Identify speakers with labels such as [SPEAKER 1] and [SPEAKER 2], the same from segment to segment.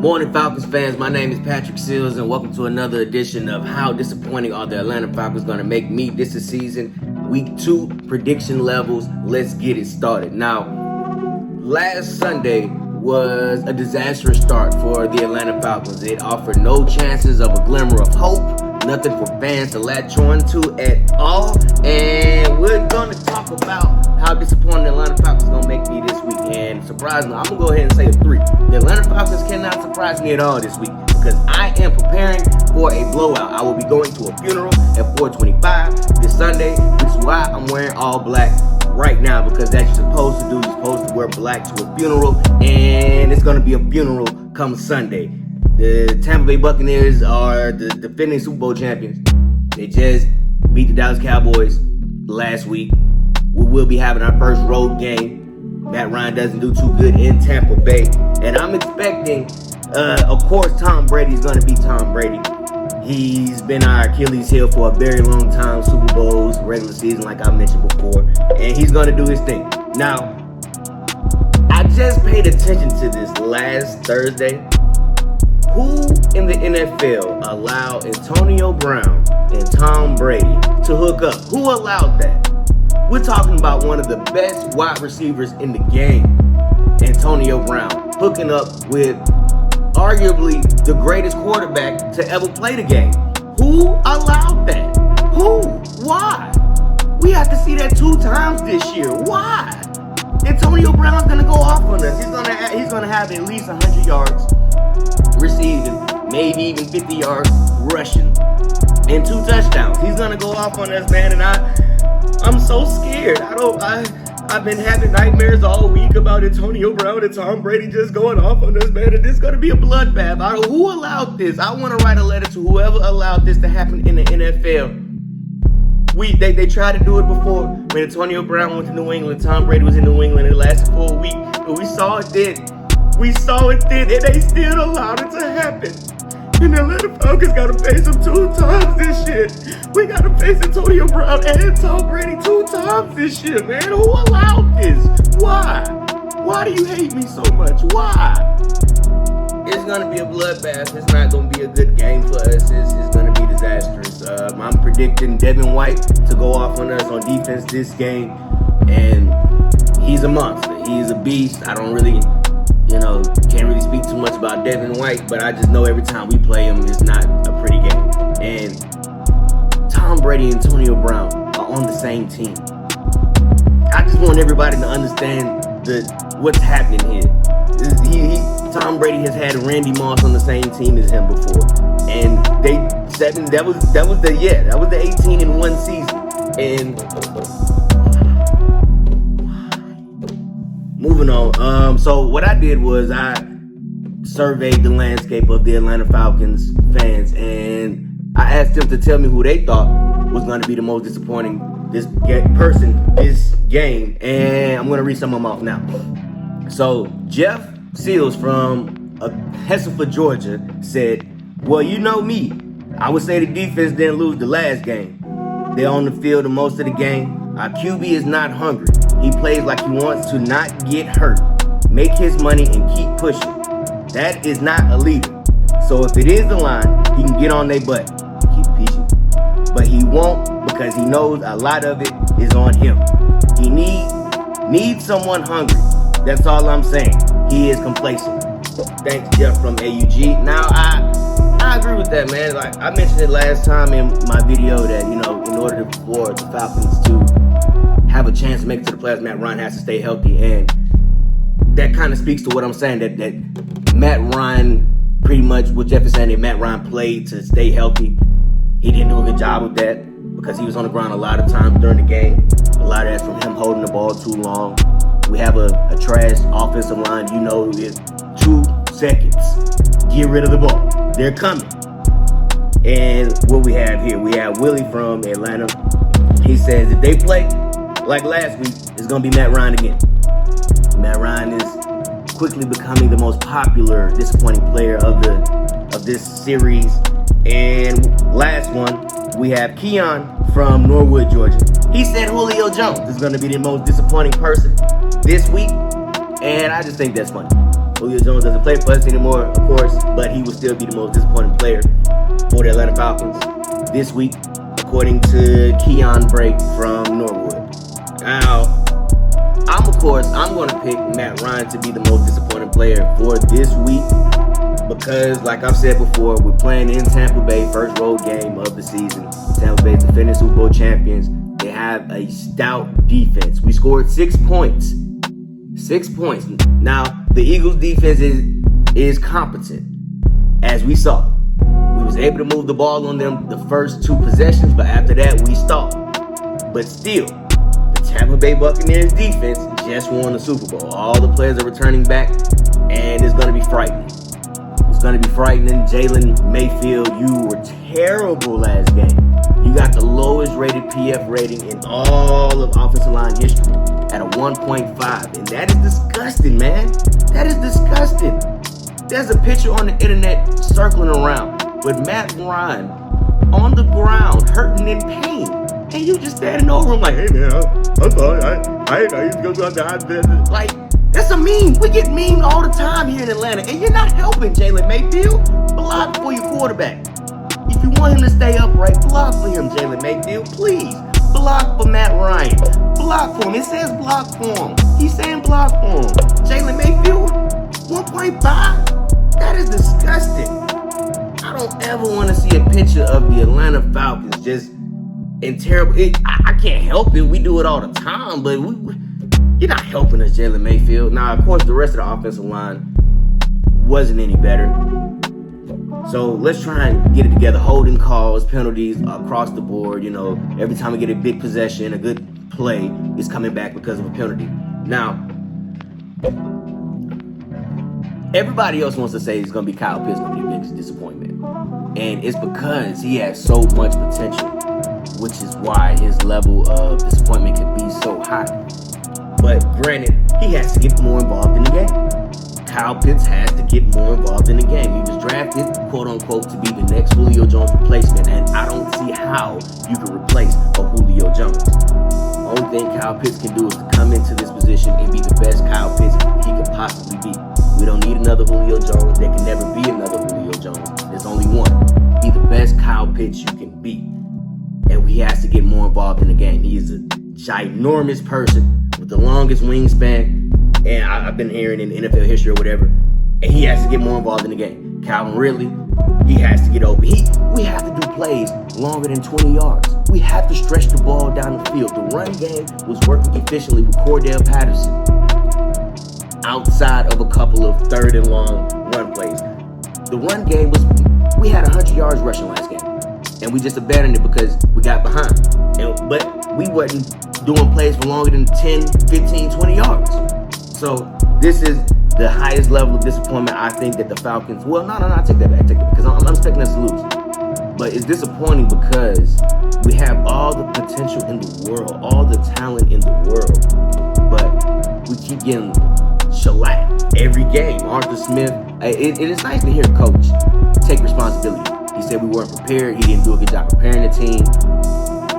[SPEAKER 1] Morning Falcons fans, my name is Patrick Seals and welcome to another edition of How Disappointing Are the Atlanta Falcons Going to Make Me This Season? Week 2 prediction levels. Let's get it started. Now, last Sunday was a disastrous start for the Atlanta Falcons. It offered no chances of a glimmer of hope, nothing for fans to latch on to at all. And we're going to talk about how disappointing the Atlanta Falcons going to make me this week. And surprisingly, I'm going to go ahead and say a 3. The Atlanta Falcons cannot surprise me at all this week because I am preparing for a blowout. I will be going to a funeral at 4:25 this Sunday, which is why I'm wearing all black right now, because that's what you're supposed to do. You're supposed to wear black to a funeral, and it's going to be a funeral come Sunday. The Tampa Bay Buccaneers are the defending Super Bowl champions. They just beat the Dallas Cowboys last week. We will be having our first road game. Matt Ryan doesn't do too good in Tampa Bay. And I'm expecting, of course, Tom Brady is going to be Tom Brady. He's been our Achilles heel for a very long time. Super Bowls, regular season, like I mentioned before. And he's going to do his thing. Now, I just paid attention to this last Thursday. Who in the NFL allowed Antonio Brown and Tom Brady to hook up? Who allowed that? We're talking about one of the best wide receivers in the game, Antonio Brown, hooking up with arguably the greatest quarterback to ever play the game. Who allowed that? Who? Why? We have to see that 2 times this year. Why? Antonio Brown's gonna go off on us. He's gonna have at least 100 yards receiving, maybe even 50 yards rushing, and 2 touchdowns. He's gonna go off on us, man, and I'm so scared. I've been having nightmares all week about Antonio Brown and Tom Brady just going off on us, man, and this is gonna be a bloodbath. Who allowed this? I want to write a letter to whoever allowed this to happen in the NFL. They tried to do it before when Antonio Brown went to New England. Tom Brady was in New England. It lasted for a week, but we saw it then. And they still allowed it to happen. And the Atlanta Falcons got to face them 2 times this year. We got to face Antonio Brown and Tom Brady 2 times this year, man. Who allowed this? Why? Why do you hate me so much? Why? It's going to be a bloodbath. It's not going to be a good game for us. It's going to be disastrous. I'm predicting Devin White to go off on us on defense this game. And he's a monster. He's a beast. I don't really... can't really speak too much about Devin White, but I just know every time we play him, it's not a pretty game. And Tom Brady and Antonio Brown are on the same team. I just want everybody to understand what's happening here. Tom Brady has had Randy Moss on the same team as him before, and that was the 18-1 season. And moving on. So what I did was I surveyed the landscape of the Atlanta Falcons fans, and I asked them to tell me who they thought was going to be the most disappointing this game, and I'm going to read some of them off now. So Jeff Seals from Hesselford, Georgia said, "Well, you know me. I would say the defense didn't lose the last game. They're on the field the most of the game. Our QB is not hungry. He plays like he wants to not get hurt, make his money, and keep pushing. That is not a leader. So if it is the line, he can get on their butt, keep pushing. But he won't, because he knows a lot of it is on him. He needs someone hungry. That's all I'm saying. He is complacent." Thanks, Jeff from AUG. Now, I agree with that, man. Like I mentioned it last time in my video that, in order for the Falcons to have a chance to make it to the playoffs, Matt Ryan has to stay healthy. And that kind of speaks to what I'm saying, that Matt Ryan, pretty much what Jeff is saying, that Matt Ryan played to stay healthy. He didn't do a good job with that because he was on the ground a lot of times during the game. A lot of that's from him holding the ball too long. We have a trash offensive line. It's 2 seconds. Get rid of the ball. They're coming. And what we have here, we have Willie from Atlanta. He says if they play like last week, it's going to be Matt Ryan again. Matt Ryan is quickly becoming the most popular disappointing player of this series. And last one, we have Keon from Norwood, Georgia. He said Julio Jones is going to be the most disappointing person this week, and I just think that's funny. Julio Jones doesn't play for us anymore, of course, but he will still be the most disappointing player for the Atlanta Falcons this week, according to Keon Brake from Norwood. Now, I'm going to pick Matt Ryan to be the most disappointing player for this week because, like I've said before, we're playing in Tampa Bay, first road game of the season. Tampa Bay's defending Super Bowl champions. They have a stout defense. We scored 6 points. 6 points. Now, the Eagles' defense is competent, as we saw. We was able to move the ball on them the first 2 possessions, but after that, we stalled. But still, the Tampa Bay Buccaneers defense just won the Super Bowl. All the players are returning back, and it's going to be frightening. It's going to be frightening. Jalen Mayfield, you were terrible last game. You got the lowest rated PF rating in all of offensive line history at a 1.5. And that is disgusting, man. That is disgusting. There's a picture on the internet circling around with Matt Ryan on the ground, hurting in pain. And you just standing over him like, hey, man, I'm sorry. I used to go out there. Like, that's a meme. We get memed all the time here in Atlanta. And you're not helping Jalen Mayfield. Block for your quarterback. If you want him to stay upright, block for him, Jalen Mayfield. Please, block for Matt Ryan. Block for him. It says block for him. He's saying block for him. Jalen Mayfield, 1.5? That is disgusting. I don't ever want to see a picture of the Atlanta Falcons just in terrible. I can't help it. We do it all the time, but you're not helping us, Jalen Mayfield. Now, of course, the rest of the offensive line wasn't any better. So let's try and get it together. Holding calls, penalties across the board. You know, every time we get a big possession, a good play is coming back because of a penalty. Now, everybody else wants to say it's going to be Kyle Pitts going to be the biggest disappointment. And it's because he has so much potential, which is why his level of disappointment can be so high. But granted, he has to get more involved in the game. Kyle Pitts has to get more involved in the game. He was drafted, quote unquote, to be the next Julio Jones replacement, and I don't see how you can replace a Julio Jones. The only thing Kyle Pitts can do is to come into this position and be the best Kyle Pitts he could possibly be. We don't need another Julio Jones. There can never be another Julio Jones. There's only one. Be the best Kyle Pitts you can be. And he has to get more involved in the game. He is a ginormous person with the longest wingspan, and I've been hearing in NFL history or whatever, and he has to get more involved in the game. Calvin Ridley, he has to get open. We have to do plays longer than 20 yards. We have to stretch the ball down the field. The run game was working efficiently with Cordell Patterson outside of a couple of 3rd and long run plays. The run game we had 100 yards rushing last game, and we just abandoned it because we got behind. But we wasn't doing plays for longer than 10, 15, 20 yards. So this is the highest level of disappointment I think that the Falcons. Well, no, I take that back. Because I'm expecting us to lose. But it's disappointing because we have all the potential in the world, all the talent in the world, but we keep getting shellacked every game. Arthur Smith. It is nice to hear a coach take responsibility. He said we weren't prepared. He didn't do a good job preparing the team.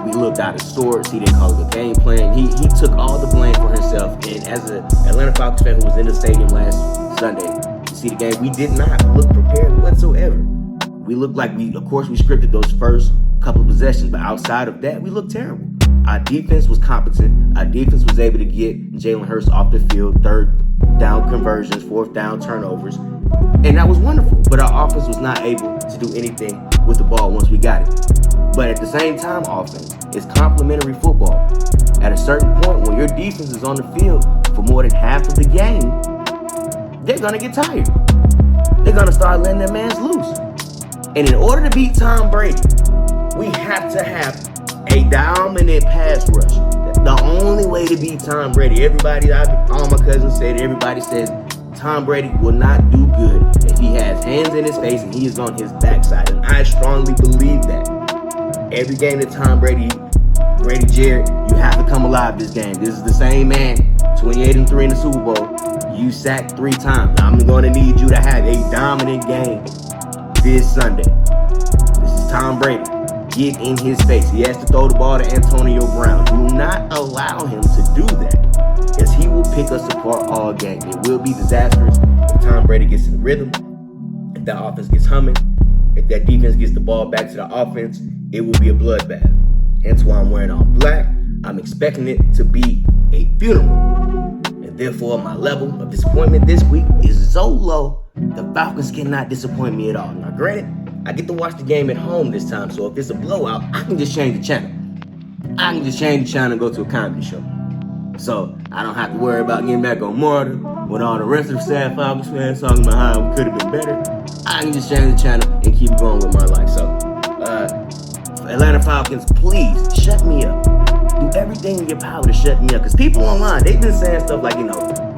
[SPEAKER 1] We looked out of sorts. He didn't call it a game plan. He took all the blame for himself. And as an Atlanta Falcons fan who was in the stadium last Sunday to see the game, we did not look prepared whatsoever. We looked like of course, we scripted those first couple of possessions, but outside of that, we looked terrible. Our defense was competent. Our defense was able to get Jalen Hurts off the field, 3rd down conversions, 4th down turnovers, and that was wonderful. But our offense was not able to do anything with the ball once we got it. But at the same time, offense is complementary football. At a certain point, when your defense is on the field for more than half of the game, they're going to get tired. They're going to start letting their mans loose. And in order to beat Tom Brady, we have to have a dominant pass rush. The only way to beat Tom Brady, all my cousins said, everybody says, Tom Brady will not do good if he has hands in his face and he is on his backside. And I strongly believe that. Every game that Tom Brady, Jared, you have to come alive this game. This is the same man, 28-3 in the Super Bowl. You sacked 3 times. I'm going to need you to have a dominant game this Sunday. This is Tom Brady. get in his face. He has to throw the ball to Antonio Brown. Do not allow him to do that, as he will pick us apart all game. It will be disastrous if Tom Brady gets in rhythm, if that offense gets humming, if that defense gets the ball back to the offense. It will be a bloodbath. Hence why I'm wearing all black. I'm expecting it to be a funeral. And therefore, my level of disappointment this week is so low, the Falcons cannot disappoint me at all. Now, granted, I get to watch the game at home this time, so if it's a blowout, I can just change the channel. I can just change the channel and go to a comedy show. So I don't have to worry about getting back on Martin when all the rest of the sad Falcons fans talking about how we could have been better. I can just change the channel and keep going with my life. So, Atlanta Falcons, please shut me up. Do everything in your power to shut me up. Because people online, they've been saying stuff like,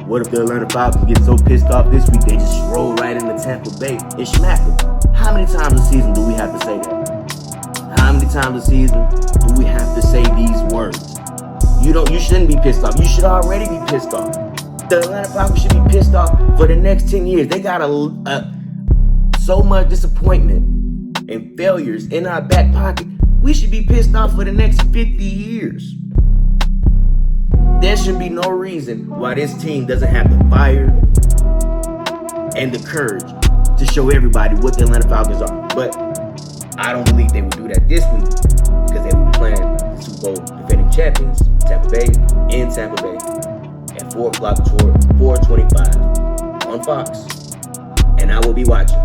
[SPEAKER 1] what if the Atlanta Falcons get so pissed off this week they just roll right into Tampa Bay and smack them? How many times a season do we have to say that? How many times a season do we have to say these words? You shouldn't be pissed off. You should already be pissed off. The Atlanta Falcons should be pissed off for the next 10 years. They got so much disappointment and failures in our back pocket. We should be pissed off for the next 50 years. There should be no reason why this team doesn't have the fire and the courage to show everybody what the Atlanta Falcons are. But I don't believe they would do that this week, because they will be playing the Super Bowl defending champions, Tampa Bay, in Tampa Bay, at 4 o'clock toward 4:25 on Fox. And I will be watching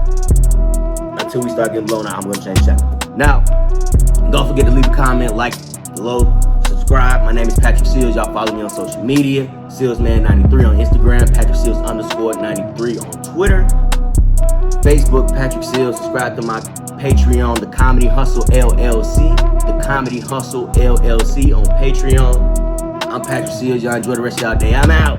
[SPEAKER 1] until we start getting blown out. I'm going to change the channel. Now, don't forget to leave a comment, like below, subscribe. My name is Patrick Seals. Y'all follow me on social media. SealsMan93 on Instagram. Patrick Seals _93 on Twitter. Facebook, Patrick Seals. Subscribe to my Patreon, The Comedy Hustle LLC. The Comedy Hustle LLC on Patreon. I'm Patrick Seals. Y'all enjoy the rest of y'all day. I'm out.